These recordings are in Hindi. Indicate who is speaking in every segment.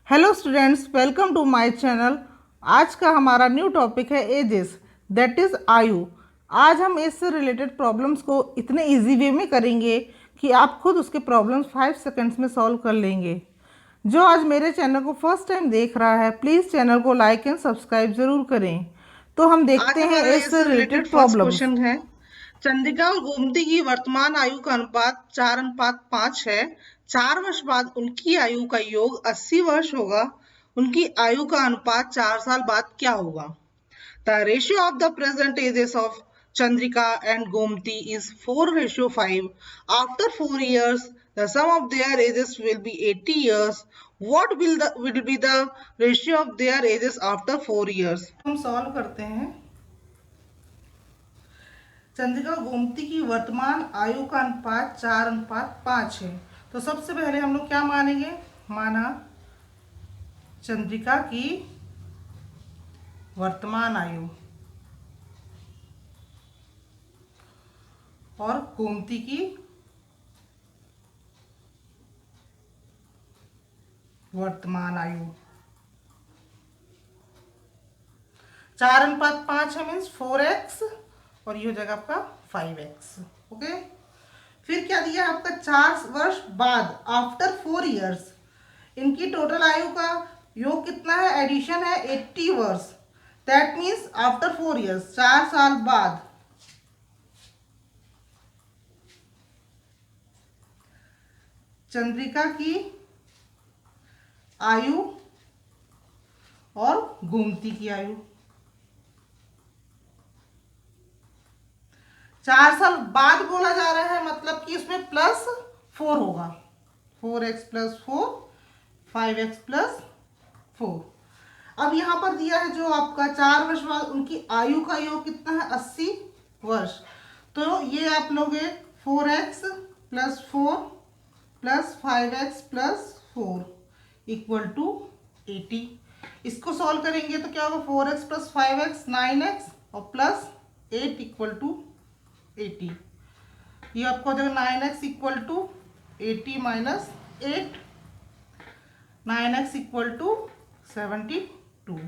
Speaker 1: Hello students, welcome to my channel. आज का हमारा न्यू टॉपिक है एजेस, दैट इज़ आयु। आज हम इससे रिलेटेड प्रॉब्लम्स को इतने इजी वे में करेंगे कि आप खुद उसके प्रॉब्लम्स 5 सेकंड्स में सॉल्व कर लेंगे। जो आज मेरे चैनल को फर्स्ट टाइम देख रहा है, प्लीज़ चैनल को लाइक एंड सब्सक्राइब ज़रूर करें। तो हम
Speaker 2: आज
Speaker 1: देखते हैं
Speaker 2: हमारा
Speaker 1: इससे
Speaker 2: इससे related
Speaker 1: related
Speaker 2: first
Speaker 1: problems.
Speaker 2: Question है। चंद्रिका और गोमती की वर्तमान आयु का अनुपात 4:5 है। 4 वर्ष बाद उनकी आयु का योग 80 वर्ष होगा। उनकी आयु का अनुपात 4 साल बाद क्या होगा? The ratio of the present ages of Chandrika and Gomti is 4:5. After 4 years, the sum of their ages will be 80 years. What will be the ratio of their ages after 4 years?
Speaker 1: हम सॉल्व करते हैं। चंद्रिका और गोमती की वर्तमान आयु का अनुपात 4:5 है। तो सबसे पहले हम लोग क्या मानेंगे? माना चंद्रिका की वर्तमान आयु और गोमती की वर्तमान आयु। 4:5 है मीन्स 4x और ये हो जाएगा आपका 5x। ओके, फिर क्या दिया आपका? 4 वर्ष बाद, आफ्टर 4 years इनकी टोटल आयु का योग कितना है? एडिशन है 80 वर्ष। दैट मीन्स आफ्टर 4 years, 4 साल बाद चंद्रिका की आयु और गोमती की आयु। 4 साल बाद बोला जा रहा है, मतलब कि इसमें +4 होगा। 4x+4, 5x+4। अब यहाँ पर दिया है जो आपका 4 वर्ष बाद उनकी आयु का योग कितना है? 80 वर्ष। तो ये आप लोगे 4x+4 plus 5x+4 equal to 80। इसको सॉल्व करेंगे तो क्या होगा? 4x+5x 9x और +8 इक्वल टू 80। ये आपको हो जाएगा 9x equal to 80 minus 8, 9x equal to 72,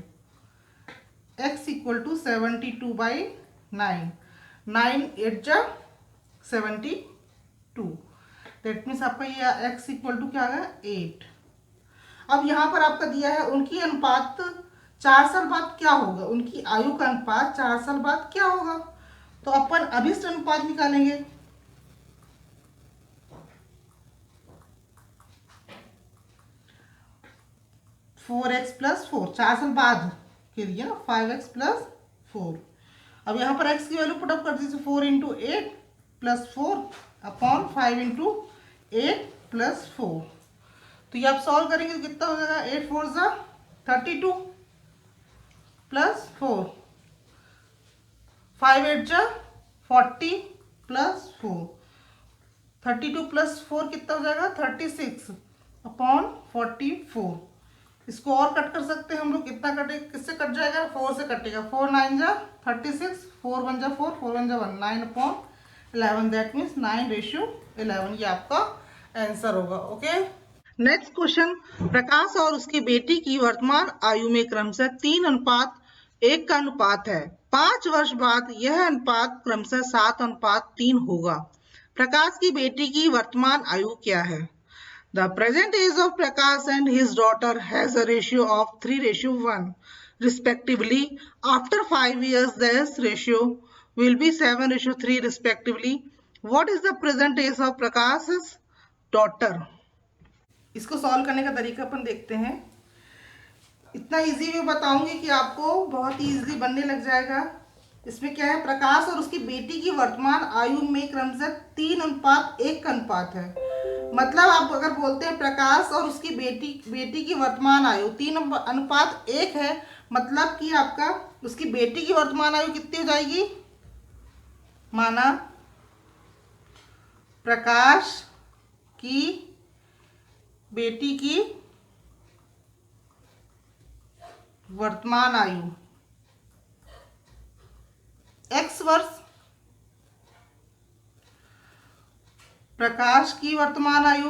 Speaker 1: x equal to 72/9, 9 8 जा 72। दैट मीन्स आपका ये x इक्वल टू क्या आ गया? 8। अब यहाँ पर आपका दिया है उनकी अनुपात 4 साल बाद क्या होगा? उनकी आयु का अनुपात 4 साल बाद क्या होगा? तो अपन अभिष्ट अनुपात निकालेंगे। फोर एक्स प्लस फोर, 4 साल बाद के लिए ना, 5x+4। अब यहाँ पर x की वैल्यू पुटअप कर दीजिए। 4 × 8 + 4 अपॉन 5 × 8 + 4। तो ये आप सॉल्व करेंगे तो कितना हो जाएगा? 8 4 ज़ा 32 +4, 5 8 जा 40 +4, 32 + 4 कितना हो जाएगा? 36 अपॉन 44। इसको और कट कर सकते हैं हम लोग। कितना कटे? किससे कट जाएगा? 4 से कटेगा। 4 9 जा 36, 4 1 जा 4, 4 1 जा 1, 9/11। That means 9:11। ये आपका आंसर होगा। Okay,
Speaker 2: next question. प्रकाश और उसकी बेटी की वर्तमान आयु में क्रमशः 3:1 का अनुपात है। 5 वर्ष बाद यह अनुपात क्रमशः 7:3 होगा। प्रकाश की बेटी की वर्तमान आयु क्या है? The present age of Prakash and his daughter has a ratio of 3:1 respectively. After 5 years, this ratio will be 7:3 respectively. What is the present age of Prakash's daughter?
Speaker 1: इसको सॉल्व करने का तरीका अपन देखते हैं। इतना इजी वे बताऊंगी कि आपको बहुत ही इजीली बनने लग जाएगा। इसमें क्या है? प्रकाश और उसकी बेटी की वर्तमान आयु में क्रमशः 3:1 का अनुपात है। मतलब आप अगर बोलते हैं प्रकाश और उसकी बेटी की वर्तमान आयु 3:1 है, मतलब कि आपका उसकी बेटी की वर्तमान आयु कितनी हो जाएगी? माना प्रकाश की बेटी की वर्तमान आयु x वर्ष, प्रकाश की वर्तमान आयु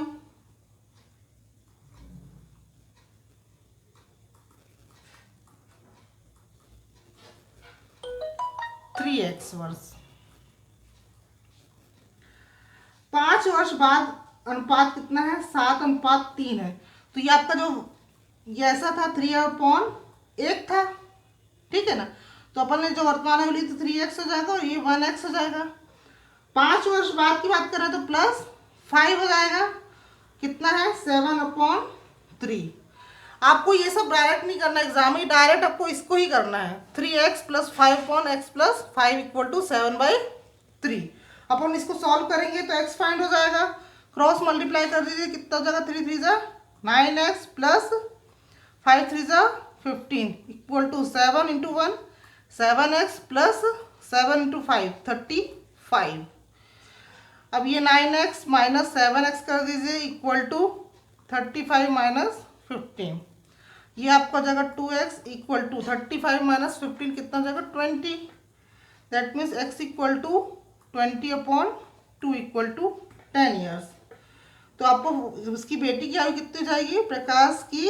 Speaker 1: 3x वर्ष। 5 वर्ष बाद अनुपात कितना है? 7:3 है। तो ये आपका जो ये ऐसा था 3/8 था, ठीक है ना। तो अपन ने जो वर्तमान है ली तो 3x हो जाएगा और ये 1x हो जाएगा। 5 वर्ष बाद की बात करें तो +5 हो जाएगा, कितना है? 7/3। आपको ये सब डायरेक्ट नहीं करना एग्जाम में, डायरेक्ट आपको इसको ही करना है। 3x + 5/x + 5 = 7/3। अपन इसको सॉल्व करेंगे तो x फाइंड हो जाएगा, क्रॉस मल्टीप्लाई कर दीजिए, कितना हो जाएगा? 3 3 जा 9x + 5 3 जा 15 = 7 × 1 7x + 7 × 5 35। अब ये 9x - 7x कर दीजिए = 35 - 15। ये आपका हो जाएगा 2x = 35 - 15 कितना हो जाएगा? 20। That means x = 20/2 = 10 years. तो आपको उसकी बेटी की आयु कितनी हो जाएगी? प्रकाश की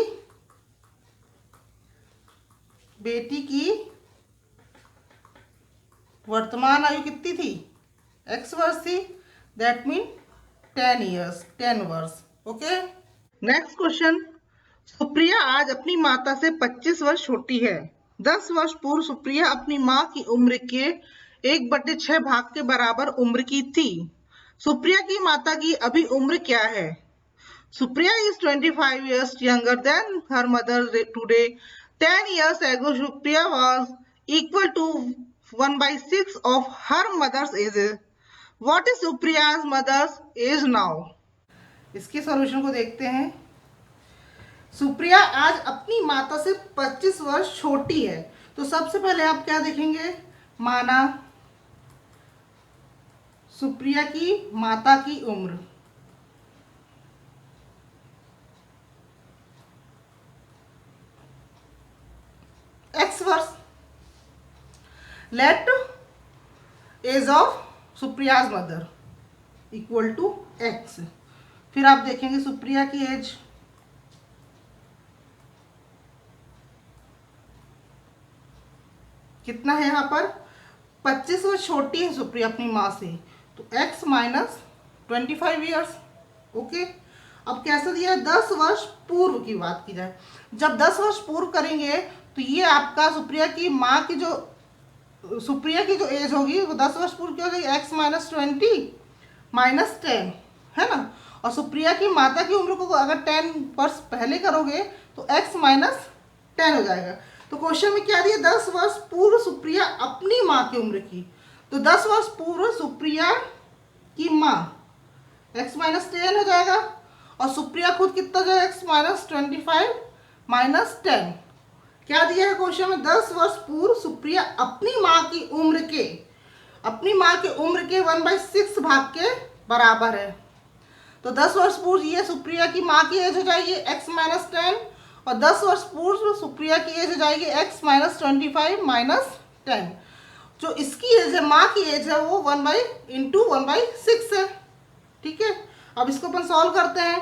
Speaker 1: बेटी की वर्तमान आयु कितनी थी? x वर्ष थी। दैट मीन 10 ईयर्स, 10 वर्ष। ओके।
Speaker 2: नेक्स्ट क्वेश्चन, सुप्रिया आज अपनी माता से 25 वर्ष छोटी है। 10 वर्ष पूर्व सुप्रिया अपनी माँ की उम्र के 1/6 भाग के बराबर उम्र की थी। सुप्रिया की माता की अभी उम्र क्या है? Supriya is 25 years younger than her mother today. 10 years ago, Supriya was equal to 1/6 of her mother's age. What is Supriya's mother's age now?
Speaker 1: इसके सॉल्यूशन को देखते हैं। सुप्रिया आज अपनी माता से 25 वर्ष छोटी है। तो सबसे पहले आप क्या देखेंगे? माना सुप्रिया की माता की उम्र, x वर्ष। Let age of Supriya's mother = x। फिर आप देखेंगे सुप्रिया की एज, कितना है यहाँ पर? 25 वर्ष छोटी है सुप्रिया अपनी माँ से, तो x - 25 ईयर्स। ओके। अब कैसे दिया है? 10 वर्ष पूर्व की बात की जाए। जब 10 वर्ष पूर्व करेंगे तो ये आपका सुप्रिया की माँ की जो एज होगी वो 10 वर्ष पूर्व की हो जाएगी, x - 20 - 10 है ना। और सुप्रिया की माता की उम्र को अगर 10 वर्ष पहले करोगे तो x - 10 हो जाएगा। तो क्वेश्चन में क्या दिया? 10 वर्ष पूर्व सुप्रिया अपनी माँ की उम्र की। तो 10 वर्ष पूर्व सुप्रिया की माँ x - 10 हो जाएगा और सुप्रिया खुद कितना हो जाएगा? x - 25 - 10। क्या दिया है क्वेश्चन में? 10 वर्ष पूर्व सुप्रिया अपनी माँ की उम्र के 1/6 भाग के बराबर है। तो 10 वर्ष पूर्व ये सुप्रिया की माँ की एज हो जाएगी x - 10 और 10 वर्ष पूर्व सुप्रिया की एज हो जाएगी x - 25 - 10। जो इसकी एज है, माँ की एज है, वो 1/6 है। ठीक है। अब इसको अपन सॉल्व करते हैं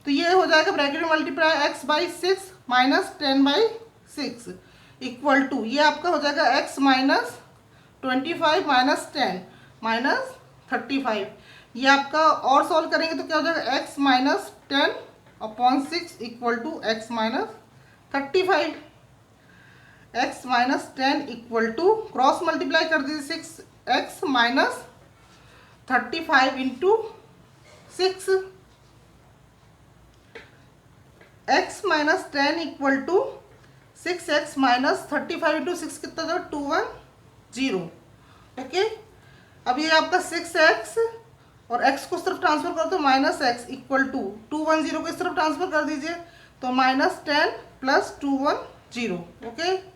Speaker 1: तो ये हो जाएगा ब्रैकेट में मल्टीप्लाई x/6 - 10/6 = ये आपका हो जाएगा x - 25 - 10 - 35। ये आपका और सॉल्व करेंगे तो क्या हो जाएगा? x - 10/6 = x - 35। x - 10 = cross multiply कर दीजिए 6x - 35 × 6। x - 10 = 6x - 35 × 6 कितना जाएगा? 210। ओके। अब ये आपका 6x और x को सिर्फ ट्रांसफर कर दो -x = 210 को इस तरफ ट्रांसफर कर दीजिए तो -10 + 210। ओके।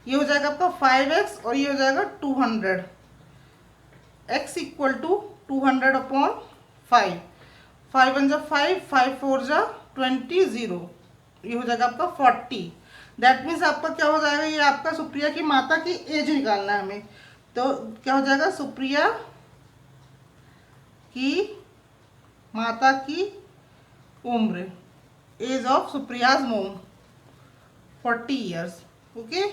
Speaker 1: ये हो जाएगा आपका 5x और ये हो जाएगा 200। x = 200/5। 5 1 जा 5, 5 4 जा 20 0। ये हो जाएगा आपका 40। दैट मीन्स आपका क्या हो जाएगा? ये आपका सुप्रिया की माता की एज निकालना है हमें। तो क्या हो जाएगा? सुप्रिया की माता की उम्र, एज ऑफ सुप्रियाज मोम 40 ईयर्स। ओके।